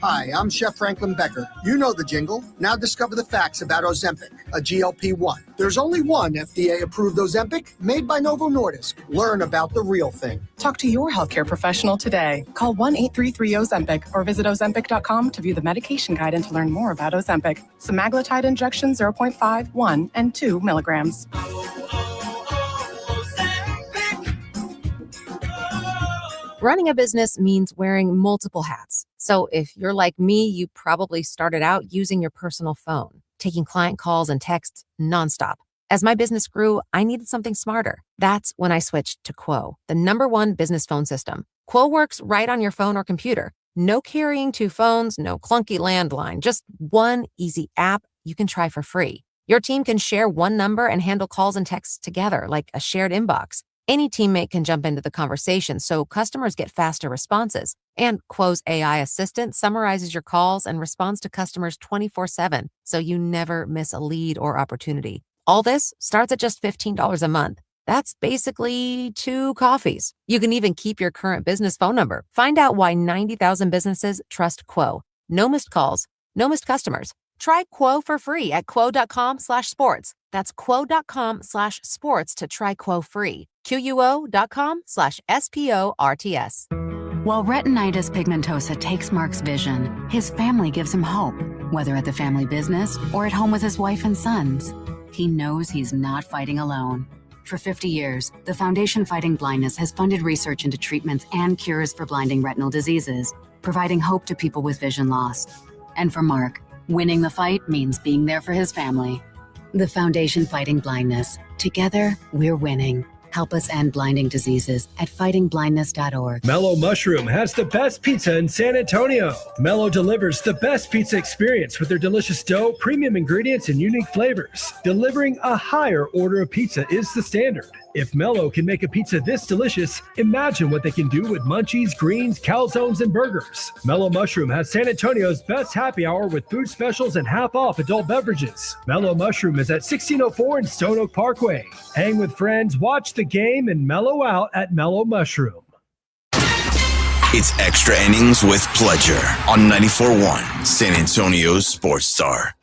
Hi, I'm Chef Franklin Becker. You know the jingle. Now discover the facts about Ozempic, a GLP-1. There's only one FDA-approved Ozempic made by Novo Nordisk. Learn about the real thing. Talk to your healthcare professional today. Call 1-833-OZEMPIC or visit Ozempic.com to view the medication guide and to learn more about Ozempic. Semaglutide injection 0.5, 1, and 2 milligrams. Running a business means wearing multiple hats. So if you're like me, you probably started out using your personal phone, taking client calls and texts nonstop. As my business grew, I needed something smarter. That's when I switched to Quo, the #1 business phone system. Quo works right on your phone or computer. No carrying 2 phones, no clunky landline, just one easy app you can try for free. Your team can share one number and handle calls and texts together like a shared inbox. Any teammate can jump into the conversation, so customers get faster responses. And Quo's AI assistant summarizes your calls and responds to customers 24/7, so you never miss a lead or opportunity. All this starts at just $15 a month. That's basically 2 coffees. You can even keep your current business phone number. Find out why 90,000 businesses trust Quo. No missed calls, no missed customers. Try Quo for free at quo.com/sports. That's quo.com/sports to try Quo free. QUO.com/SPORTS. While retinitis pigmentosa takes Mark's vision, his family gives him hope, whether at the family business or at home with his wife and sons. He knows he's not fighting alone. For 50 years, the Foundation Fighting Blindness has funded research into treatments and cures for blinding retinal diseases, providing hope to people with vision loss. And for Mark, winning the fight means being there for his family. The Foundation Fighting Blindness. Together, we're winning. Help us end blinding diseases at fightingblindness.org. Mellow Mushroom has the best pizza in San Antonio. Mellow delivers the best pizza experience with their delicious dough, premium ingredients, and unique flavors. Delivering a higher order of pizza is the standard. If Mellow can make a pizza this delicious, imagine what they can do with munchies, greens, calzones, and burgers. Mellow Mushroom has San Antonio's best happy hour with food specials and half-off adult beverages. Mellow Mushroom is at 1604 in Stone Oak Parkway. Hang with friends, watch the game, and mellow out at Mellow Mushroom. It's Extra Innings with Pledger on 94.1 San Antonio's Sports Star.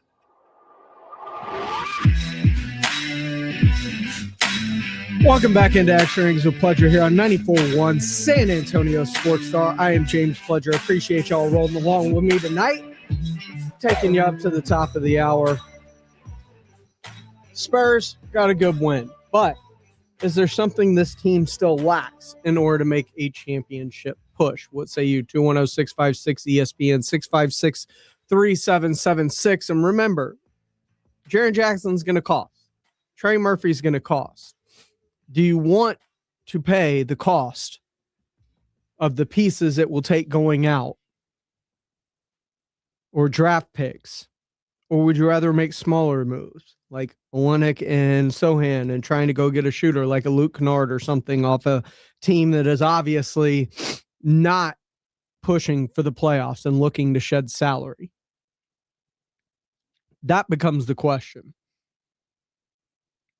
Welcome back into Extra Innings with Pledger here on 94.1 San Antonio Sports Star. I am James Pledger. Appreciate y'all rolling along with me tonight. Taking you up to the top of the hour. Spurs got a good win, but is there something this team still lacks in order to make a championship push? What say you? 210-656-ESPN, 656-3776. And remember, Jaren Jackson's going to cost. Trey Murphy's going to cost. Do you want to pay the cost of the pieces it will take going out or draft picks? Or would you rather make smaller moves like Olenek and Sohan and trying to go get a shooter like a Luke Kennard or something off a team that is obviously not pushing for the playoffs and looking to shed salary? that becomes the question.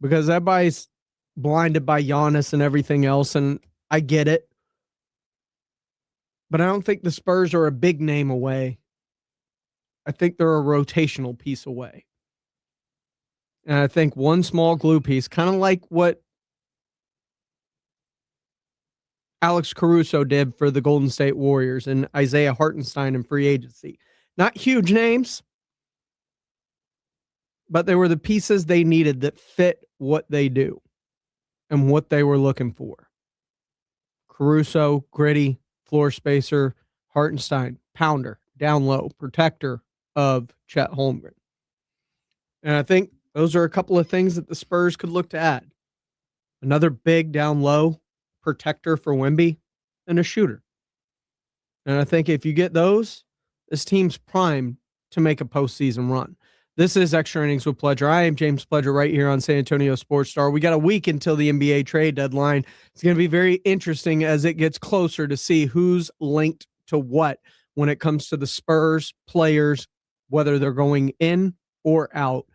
Because everybody's blinded by Giannis and everything else, and I get it. But I don't think the Spurs are a big name away. I think they're a rotational piece away. And I think one small glue piece, kind of like what Alex Caruso did for the Golden State Warriors and Isaiah Hartenstein in free agency. Not huge names, but they were the pieces they needed that fit what they do and what they were looking for. Caruso, gritty, floor spacer, Hartenstein, pounder, down low, protector of Chet Holmgren. And I think those are a couple of things that the Spurs could look to add. Another big down low protector for Wemby and a shooter. And I think if you get those, this team's primed to make a postseason run. This is Extra Innings with Pledger. I am James Pledger right here on San Antonio Sports Star. We got a week until the NBA trade deadline. It's going to be very interesting as it gets closer to see who's linked to what when it comes to the Spurs players, whether they're going in or out.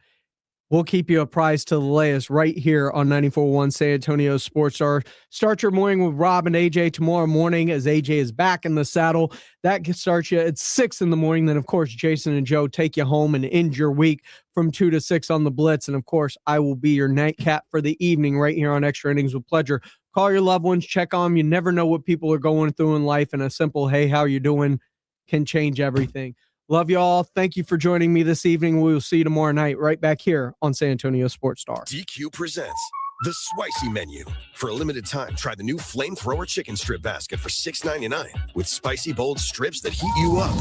We'll keep you apprised to the latest right here on 94.1 San Antonio Sports Star. Start your morning with Rob and AJ tomorrow morning as AJ is back in the saddle. That starts you at 6 in the morning. Then, of course, Jason and Joe take you home and end your week from 2 to 6 on the Blitz. And, of course, I will be your nightcap for the evening right here on Extra Innings with Pledger. Call your loved ones, check on them. You never know what people are going through in life, and a simple, hey, how you doing, can change everything. Love you all. Thank you for joining me this evening. We will see you tomorrow night right back here on San Antonio Sports Star. DQ presents the Spicy Menu. For a limited time, try the new Flamethrower Chicken Strip Basket for $6.99 with spicy, bold strips that heat you up.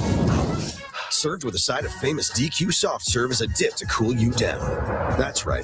Served with a side of famous DQ soft serve as a dip to cool you down. That's right.